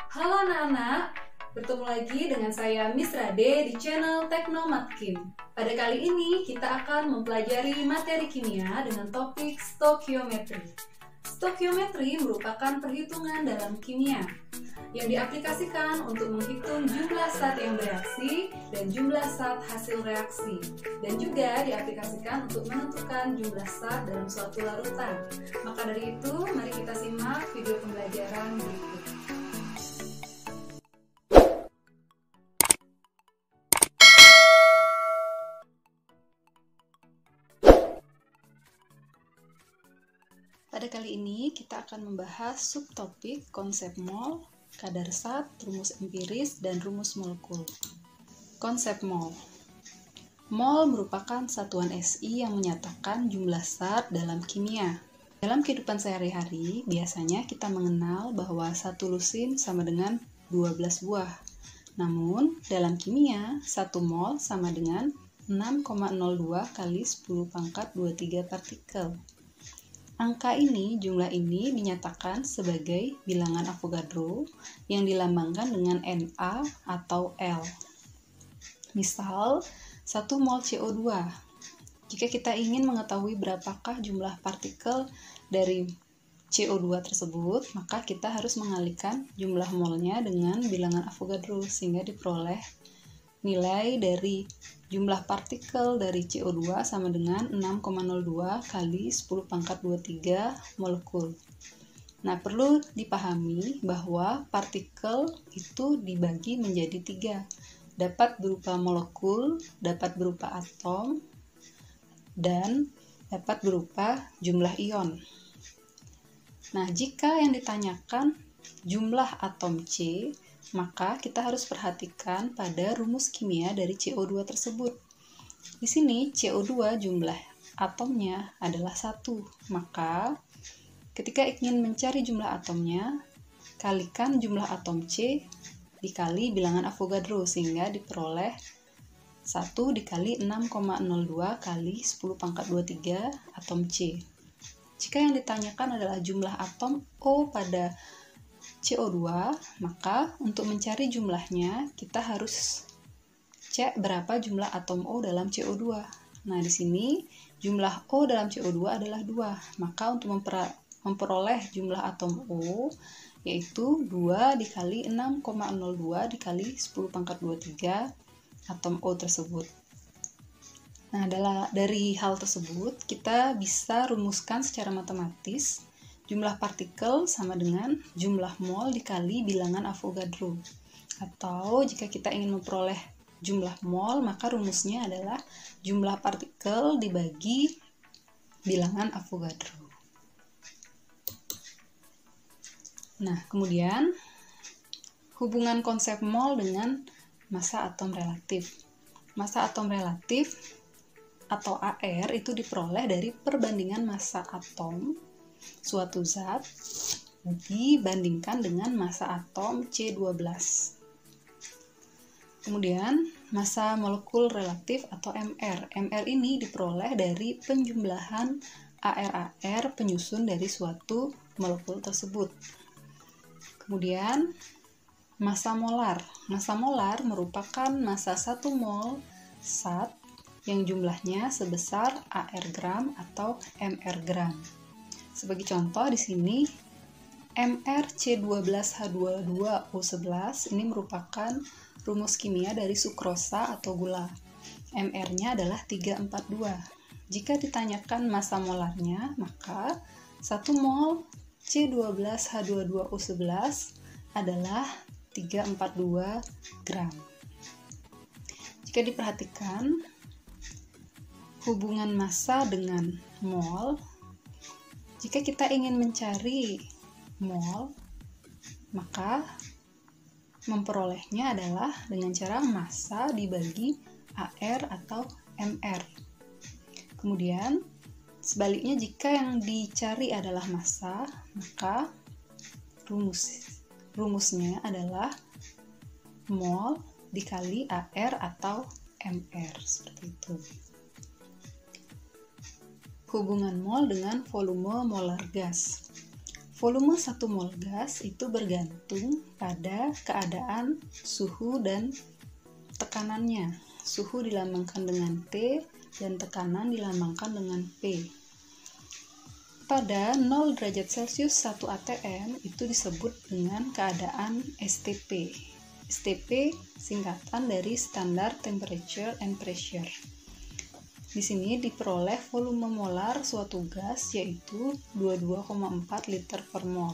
Halo anak-anak, bertemu lagi dengan saya Miss Rade di channel Teknomatkin. Pada kali ini kita akan mempelajari materi kimia dengan topik stokiometri. Stokiometri merupakan perhitungan dalam kimia yang diaplikasikan untuk menghitung jumlah zat yang bereaksi dan jumlah zat hasil reaksi, dan juga diaplikasikan untuk menentukan jumlah zat dalam suatu larutan. Maka dari itu, mari kita simak video pembelajaran berikut. Pada kali ini kita akan membahas subtopik konsep mol, kadar zat, rumus empiris, dan rumus molekul. Konsep mol. Mol merupakan satuan SI yang menyatakan jumlah zat dalam kimia. Dalam kehidupan sehari-hari, biasanya kita mengenal bahwa 1 lusin sama dengan 12 buah. Namun, dalam kimia, 1 mol sama dengan 6,02 kali 10 pangkat 23 partikel. Angka ini, jumlah ini dinyatakan sebagai bilangan Avogadro yang dilambangkan dengan Na atau L. Misal, 1 mol CO2. Jika kita ingin mengetahui berapakah jumlah partikel dari CO2 tersebut, maka kita harus mengalihkan jumlah molnya dengan bilangan Avogadro sehingga diperoleh nilai dari jumlah partikel dari CO2 sama dengan 6,02 kali 10 pangkat 23 molekul. Nah, perlu dipahami bahwa partikel itu dibagi menjadi 3. Dapat berupa molekul, dapat berupa atom, dan dapat berupa jumlah ion. Nah, jika yang ditanyakan jumlah atom C, maka kita harus perhatikan pada rumus kimia dari CO2 tersebut. Di sini CO2 jumlah atomnya adalah 1. Maka ketika ingin mencari jumlah atomnya, kalikan jumlah atom C dikali bilangan Avogadro sehingga diperoleh 1 dikali 6,02 kali 10 pangkat 23 atom C. Jika yang ditanyakan adalah jumlah atom O pada CO2, maka untuk mencari jumlahnya kita harus cek berapa jumlah atom O dalam CO2. Nah, di sini jumlah O dalam CO2 adalah 2. Maka untuk memperoleh jumlah atom O yaitu 2 dikali 6,02 dikali 10 pangkat 23 atom O tersebut. Nah, dari hal tersebut kita bisa rumuskan secara matematis jumlah partikel sama dengan jumlah mol dikali bilangan Avogadro. Atau jika kita ingin memperoleh jumlah mol, maka rumusnya adalah jumlah partikel dibagi bilangan Avogadro. Nah, kemudian hubungan konsep mol dengan massa atom relatif. Massa atom relatif atau AR itu diperoleh dari perbandingan massa atom suatu zat dibandingkan dengan massa atom C12. Kemudian massa molekul relatif atau MR. MR ini diperoleh dari penjumlahan AR penyusun dari suatu molekul tersebut. Kemudian massa molar. Massa molar merupakan massa 1 mol zat yang jumlahnya sebesar AR gram atau MR gram. Sebagai contoh di sini MrC12H22O11 ini merupakan rumus kimia dari sukrosa atau gula. MR-nya adalah 342. Jika ditanyakan massa molarnya, maka 1 mol C12H22O11 adalah 342 gram. Jika diperhatikan hubungan massa dengan mol, jika kita ingin mencari mol, maka memperolehnya adalah dengan cara massa dibagi AR atau MR. Kemudian, sebaliknya jika yang dicari adalah massa, maka rumusnya adalah mol dikali AR atau MR, seperti itu. Hubungan mol dengan volume molar gas. volume 1 mol gas itu bergantung pada keadaan suhu dan tekanannya. Suhu dilambangkan dengan T dan tekanan dilambangkan dengan P. Pada 0 derajat Celcius 1 atm itu disebut dengan keadaan STP. STP singkatan dari Standard Temperature and Pressure. Di sini diperoleh volume molar suatu gas yaitu 22,4 liter per mol.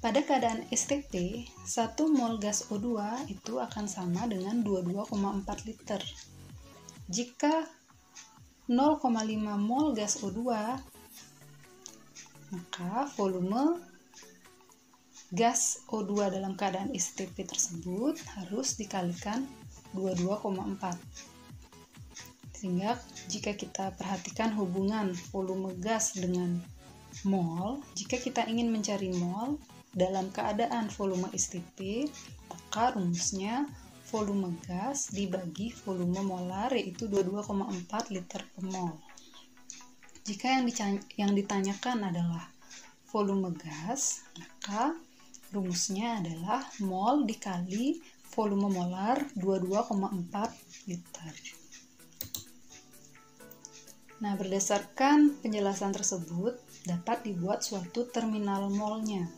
Pada keadaan STP, 1 mol gas O2 itu akan sama dengan 22,4 liter. Jika 0,5 mol gas O2, maka volume gas O2 dalam keadaan STP tersebut harus dikalikan 22,4. Sehingga jika kita perhatikan hubungan volume gas dengan mol, jika kita ingin mencari mol dalam keadaan volume STP, maka rumusnya volume gas dibagi volume molar yaitu 22,4 liter per mol. Jika yang ditanyakan adalah volume gas, maka rumusnya adalah mol dikali volume molar 22,4 liter. Nah, berdasarkan penjelasan tersebut dapat dibuat suatu terminal molnya.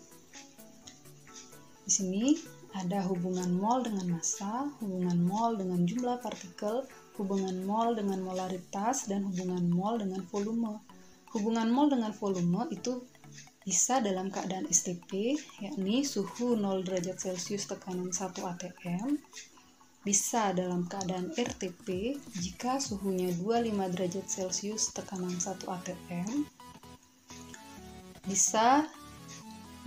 Di sini ada hubungan mol dengan massa, hubungan mol dengan jumlah partikel, hubungan mol dengan molaritas, dan hubungan mol dengan volume. Hubungan mol dengan volume itu bisa dalam keadaan STP, yakni suhu 0 derajat Celcius tekanan 1 atm, bisa dalam keadaan RTP jika suhunya 25 derajat Celcius tekanan 1 atm, bisa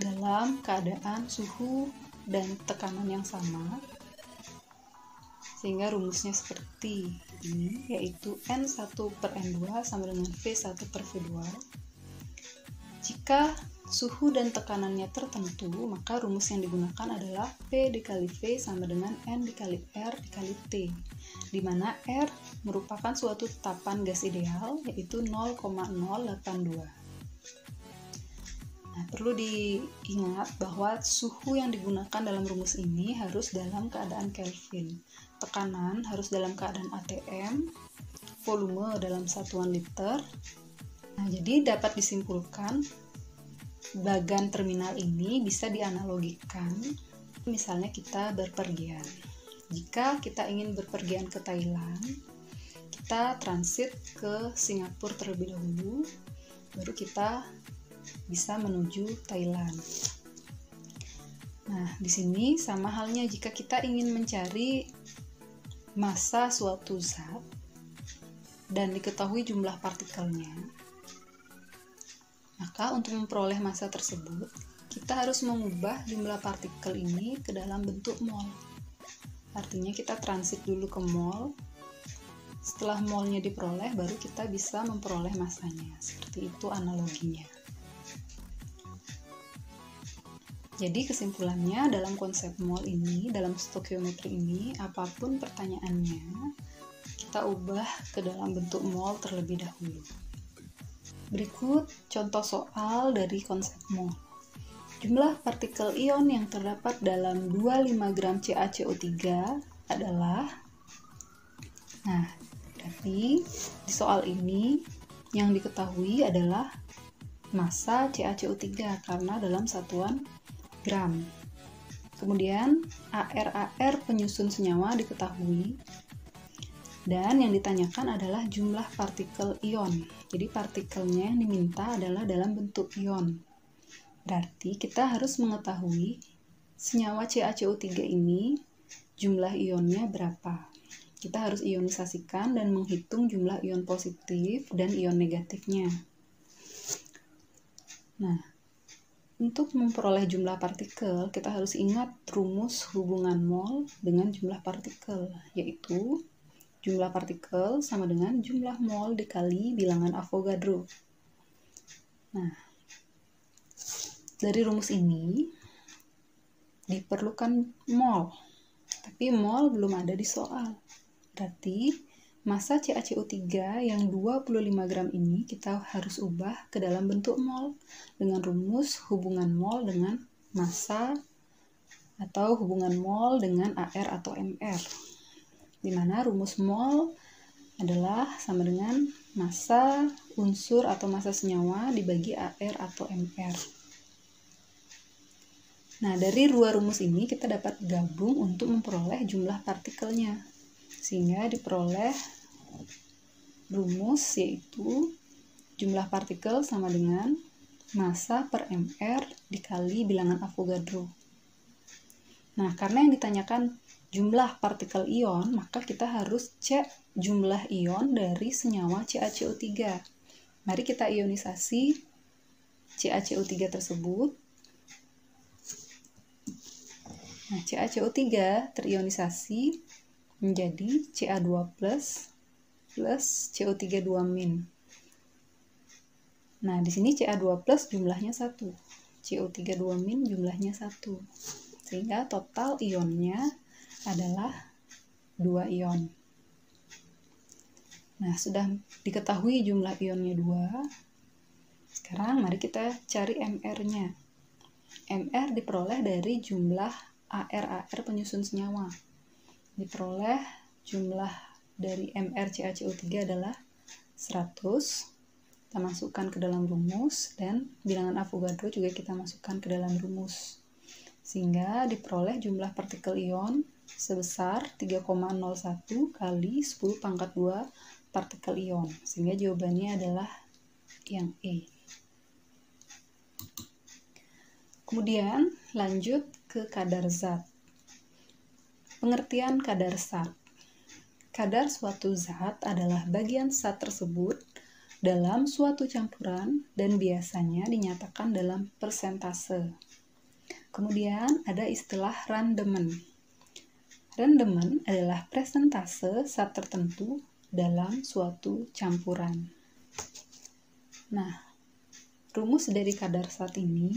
dalam keadaan suhu dan tekanan yang sama, sehingga rumusnya seperti ini, yaitu N1 per N2 sama dengan V1 per V2. Jika suhu dan tekanannya tertentu, maka rumus yang digunakan adalah P dikali V sama dengan N dikali R dikali T, di mana R merupakan suatu tetapan gas ideal, yaitu 0,082. Nah, perlu diingat bahwa suhu yang digunakan dalam rumus ini harus dalam keadaan Kelvin, tekanan harus dalam keadaan atm, volume dalam satuan liter. Nah, jadi dapat disimpulkan bagan terminal ini bisa dianalogikan. Misalnya kita berpergian. Jika kita ingin berpergian ke Thailand, kita transit ke Singapura terlebih dahulu, baru kita bisa menuju Thailand. Nah, di sini sama halnya jika kita ingin mencari massa suatu zat dan diketahui jumlah partikelnya, maka untuk memperoleh massa tersebut, kita harus mengubah jumlah partikel ini ke dalam bentuk mol. Artinya kita transit dulu ke mol, setelah molnya diperoleh, baru kita bisa memperoleh massanya. Seperti itu analoginya. Jadi kesimpulannya dalam konsep mol ini, dalam stokiometri ini, apapun pertanyaannya, kita ubah ke dalam bentuk mol terlebih dahulu. Berikut contoh soal dari konsep mol. Jumlah partikel ion yang terdapat dalam 25 gram CaCO3 adalah, nah, berarti di soal ini yang diketahui adalah massa CaCO3 karena dalam satuan gram. Kemudian AR penyusun senyawa diketahui. Dan yang ditanyakan adalah jumlah partikel ion. Jadi partikelnya yang diminta adalah dalam bentuk ion. Berarti kita harus mengetahui senyawa CaCO3 ini jumlah ionnya berapa. Kita harus ionisasikan dan menghitung jumlah ion positif dan ion negatifnya. Nah, untuk memperoleh jumlah partikel, kita harus ingat rumus hubungan mol dengan jumlah partikel, yaitu jumlah partikel sama dengan jumlah mol dikali bilangan Avogadro. Nah, dari rumus ini diperlukan mol, tapi mol belum ada di soal. Berarti massa CaCO3 yang 25 gram ini kita harus ubah ke dalam bentuk mol dengan rumus hubungan mol dengan massa atau hubungan mol dengan AR atau MR, di mana rumus mol adalah sama dengan massa unsur atau massa senyawa dibagi AR atau MR. Nah, dari dua rumus ini kita dapat gabung untuk memperoleh jumlah partikelnya, sehingga diperoleh rumus yaitu jumlah partikel sama dengan massa per MR dikali bilangan Avogadro. Nah, karena yang ditanyakan jumlah partikel ion, maka kita harus cek jumlah ion dari senyawa CaCO3. Mari kita ionisasi CaCO3 tersebut. Nah, CaCO3 terionisasi menjadi Ca2+ plus CO3 2-. Nah, di sini Ca2+ jumlahnya 1, CO3 2- jumlahnya 1. Sehingga total ionnya adalah 2 ion. Nah, sudah diketahui jumlah ionnya 2. Sekarang mari kita cari MR-nya. MR diperoleh dari jumlah AR penyusun senyawa. Diperoleh jumlah dari MR CaCO3 adalah 100. Kita masukkan ke dalam rumus dan bilangan Avogadro juga kita masukkan ke dalam rumus. Sehingga diperoleh jumlah partikel ion sebesar 3,01 kali 10⁻² partikel ion. Sehingga jawabannya adalah yang E. Kemudian lanjut ke kadar zat. Pengertian kadar zat. Kadar suatu zat adalah bagian zat tersebut dalam suatu campuran dan biasanya dinyatakan dalam persentase. Kemudian ada istilah randemen. Randemen adalah persentase zat tertentu dalam suatu campuran. Nah, rumus dari kadar zat ini,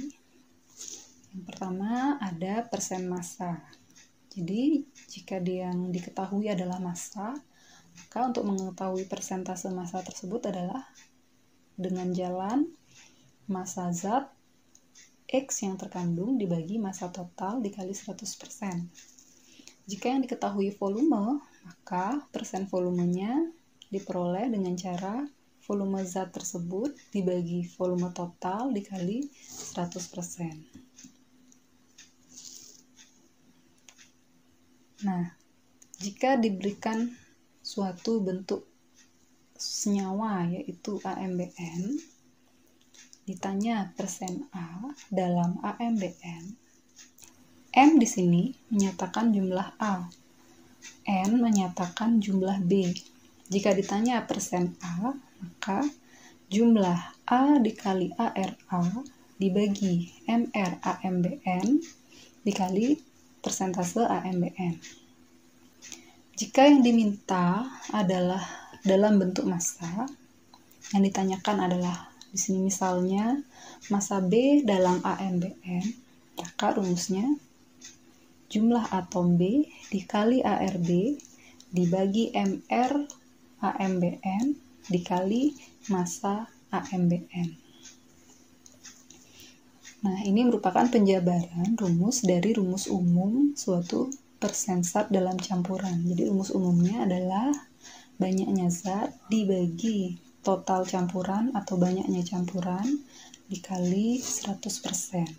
yang pertama ada persen massa. Jadi, jika yang diketahui adalah massa, maka untuk mengetahui persentase massa tersebut adalah dengan jalan massa zat X yang terkandung dibagi massa total dikali 100%. Jika yang diketahui volume, maka persen volumenya diperoleh dengan cara volume zat tersebut dibagi volume total dikali 100%. Nah, jika diberikan suatu bentuk senyawa yaitu AMBN, ditanya persen A dalam AMBN, M di sini menyatakan jumlah A, N menyatakan jumlah B. Jika ditanya persen A, maka jumlah A dikali ARA dibagi MR AMBN dikali persentase AMBN. Jika yang diminta adalah dalam bentuk massa, yang ditanyakan adalah di sini misalnya massa B dalam AMBN, maka rumusnya jumlah atom B dikali ARB dibagi MR AMBN dikali massa AMBN. Nah, ini merupakan penjabaran rumus dari rumus umum suatu persen zat dalam campuran. Jadi, rumus umumnya adalah banyaknya zat dibagi total campuran atau banyaknya campuran dikali 100%.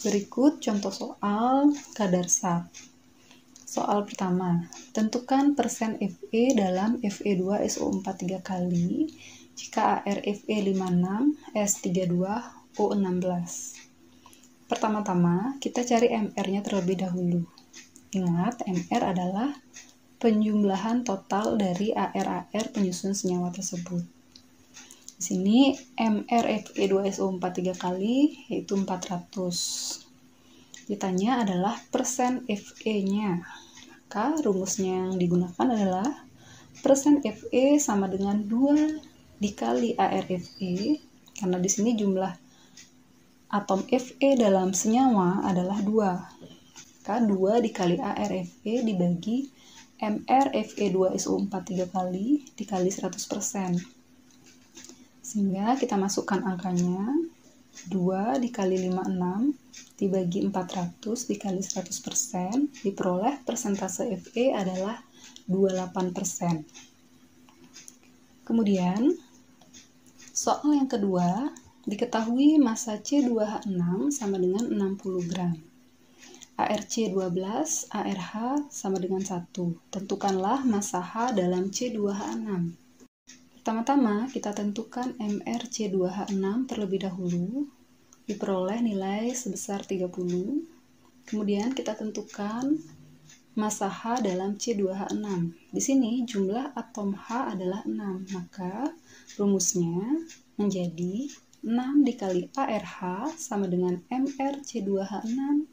Berikut contoh soal kadar zat. Soal pertama, tentukan persen Fe dalam Fe2SO4 3 kali jika ArFe 56, S32, O16. Pertama-tama, kita cari MR-nya terlebih dahulu. Ingat, MR adalah penjumlahan total dari AR penyusun senyawa tersebut. Di sini MR Fe2SO4 3 kali yaitu 400. Ditanya adalah persen Fe-nya. Maka rumusnya yang digunakan adalah persen Fe sama dengan 2 dikali ArFe, karena di sini jumlah atom Fe dalam senyawa adalah 2. Maka 2 dikali ArFe dibagi MrFe2SO4 3 kali dikali 100%. Sehingga kita masukkan angkanya 2 dikali 56 dibagi 400 dikali 100%, diperoleh persentase Fe adalah 28%. Kemudian, soal yang kedua, diketahui massa C2H6 sama dengan 60 gram. ARC 12, ARH sama dengan 1. Tentukanlah massa H dalam C2H6. Pertama-tama kita tentukan MrC2H6 terlebih dahulu, diperoleh nilai sebesar 30. Kemudian kita tentukan massa H dalam C2H6. Di sini jumlah atom H adalah 6, maka rumusnya menjadi 6 dikali ARH sama dengan MrC2H6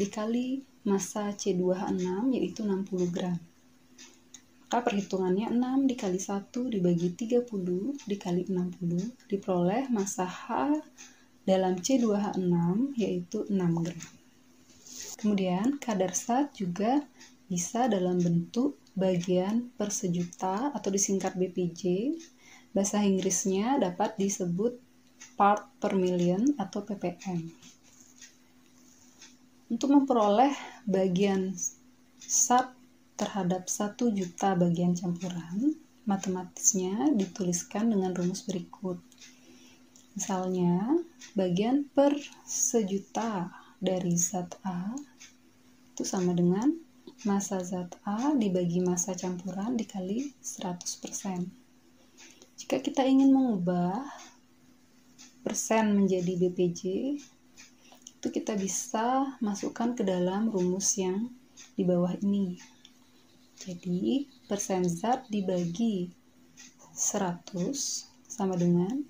dikali massa C2H6 yaitu 60 gram. Maka perhitungannya 6 dikali 1 dibagi 30 dikali 60 diperoleh massa H dalam C2H6 yaitu 6 gram. Kemudian kadar zat juga bisa dalam bentuk bagian per sejuta atau disingkat BPJ. Bahasa Inggrisnya dapat disebut part per million atau ppm. Untuk memperoleh bagian zat terhadap 1 juta bagian campuran, matematisnya dituliskan dengan rumus berikut. Misalnya, bagian per sejuta dari zat A itu sama dengan massa zat A dibagi massa campuran dikali 100%. Jika kita ingin mengubah persen menjadi BPJ, itu kita bisa masukkan ke dalam rumus yang di bawah ini. Jadi, persen zat dibagi 100 sama dengan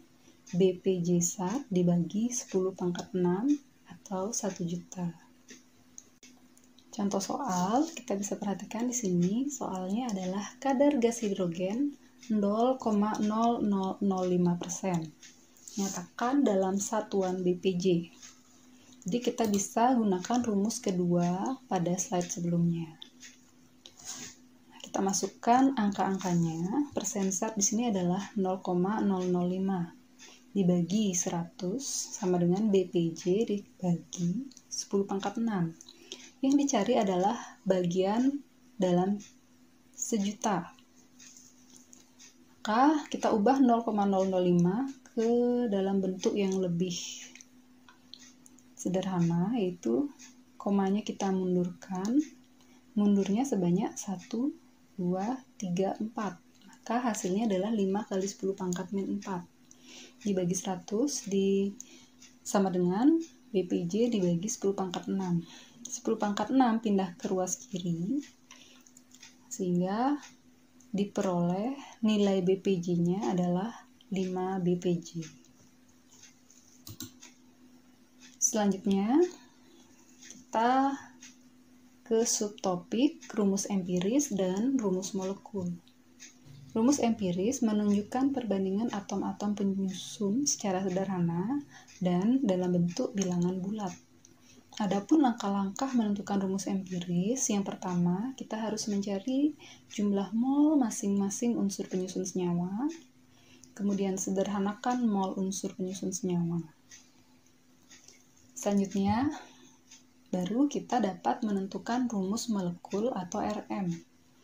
BPJ zat dibagi 10 pangkat 6 atau 1 juta. Contoh soal, kita bisa perhatikan di sini, soalnya adalah kadar gas hidrogen 0,0005%. Nyatakan dalam satuan BPJ. Jadi kita bisa gunakan rumus kedua pada slide sebelumnya. Kita masukkan angka-angkanya. Persen zat di sini adalah 0,005 dibagi 100 sama dengan BPJ dibagi 10 pangkat 6. Yang dicari adalah bagian dalam sejuta. Maka kita ubah 0,005 ke dalam bentuk yang lebih sederhana, yaitu komanya kita mundurkan. Mundurnya sebanyak 1, 2, 3, 4. Maka hasilnya adalah 5 kali 10 pangkat min 4. Dibagi 100 sama dengan BPJ dibagi 10 pangkat 6. 10 pangkat 6 pindah ke ruas kiri, sehingga diperoleh nilai BPJ-nya adalah 5 BPJ. Selanjutnya, kita ke subtopik rumus empiris dan rumus molekul. Rumus empiris menunjukkan perbandingan atom-atom penyusun secara sederhana dan dalam bentuk bilangan bulat. Adapun langkah-langkah menentukan rumus empiris, yang pertama, kita harus mencari jumlah mol masing-masing unsur penyusun senyawa, kemudian sederhanakan mol unsur penyusun senyawa. Selanjutnya, baru kita dapat menentukan rumus molekul atau RM.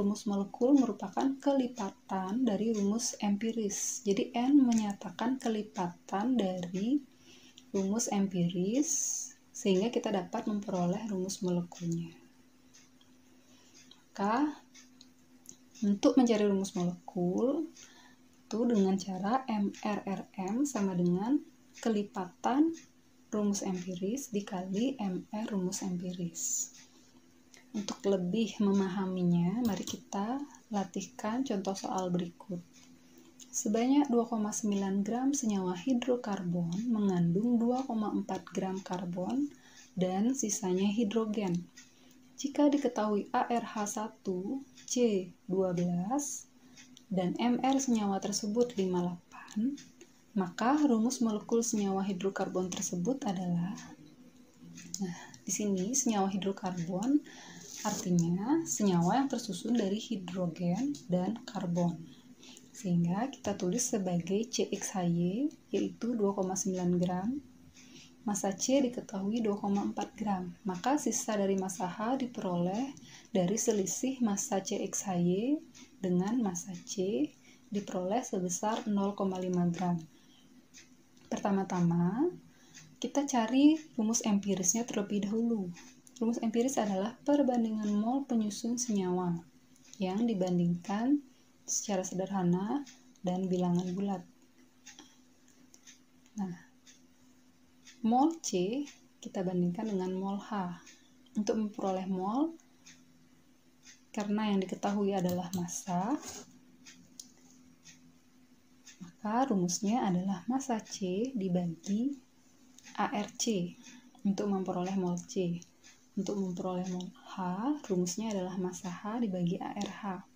Rumus molekul merupakan kelipatan dari rumus empiris. Jadi N menyatakan kelipatan dari rumus empiris, sehingga kita dapat memperoleh rumus molekulnya. Maka, untuk mencari rumus molekul, itu dengan cara MRRM sama dengan kelipatan rumus empiris dikali MR rumus empiris. Untuk lebih memahaminya, mari kita latihkan contoh soal berikut. Sebanyak 2,9 gram senyawa hidrokarbon mengandung 2,4 gram karbon dan sisanya hidrogen. Jika diketahui ARH1, C12, dan MR senyawa tersebut 58, maka rumus molekul senyawa hidrokarbon tersebut adalah, di sini senyawa hidrokarbon Artinya, senyawa yang tersusun dari hidrogen dan karbon. Sehingga kita tulis sebagai CXHY, yaitu 2,9 gram. Massa C diketahui 2,4 gram. Maka sisa dari massa H diperoleh dari selisih massa CXHY dengan massa C diperoleh sebesar 0,5 gram. Pertama-tama, kita cari rumus empirisnya terlebih dahulu. Rumus empiris adalah perbandingan mol penyusun senyawa yang dibandingkan secara sederhana dan bilangan bulat. Nah, mol C kita bandingkan dengan mol H. Untuk memperoleh mol, karena yang diketahui adalah massa, maka rumusnya adalah massa C dibagi ARC untuk memperoleh mol C. Untuk memperoleh mol H, rumusnya adalah massa H dibagi ARH.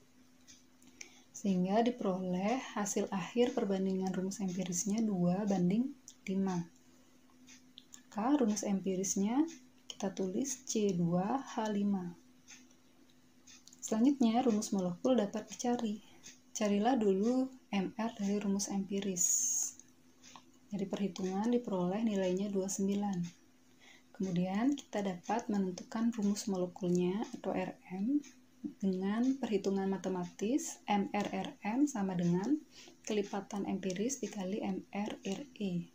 Sehingga diperoleh hasil akhir perbandingan rumus empirisnya 2:5. Maka rumus empirisnya kita tulis C2H5. Selanjutnya, rumus molekul dapat dicari. Carilah dulu MR dari rumus empiris. Dari perhitungan diperoleh nilainya 29. Kemudian kita dapat menentukan rumus molekulnya atau RM dengan perhitungan matematis MRRM sama dengan kelipatan empiris dikali MRRE.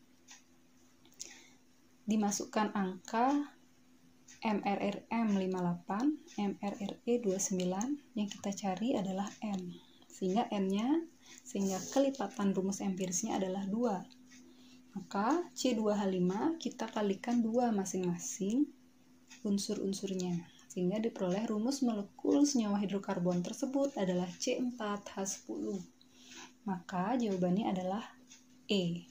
Dimasukkan angka MRRM 58, MRRE 29, yang kita cari adalah N. Sehingga kelipatan rumus empirisnya adalah 2. Maka C2H5 kita kalikan 2 masing-masing unsur-unsurnya. Sehingga diperoleh rumus molekul senyawa hidrokarbon tersebut adalah C4H10. Maka jawabannya adalah E.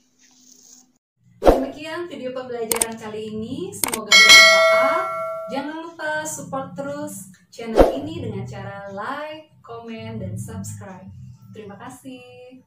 Demikian video pembelajaran kali ini, semoga bermanfaat. Jangan lupa support terus channel ini dengan cara like, komen, dan subscribe. Terima kasih.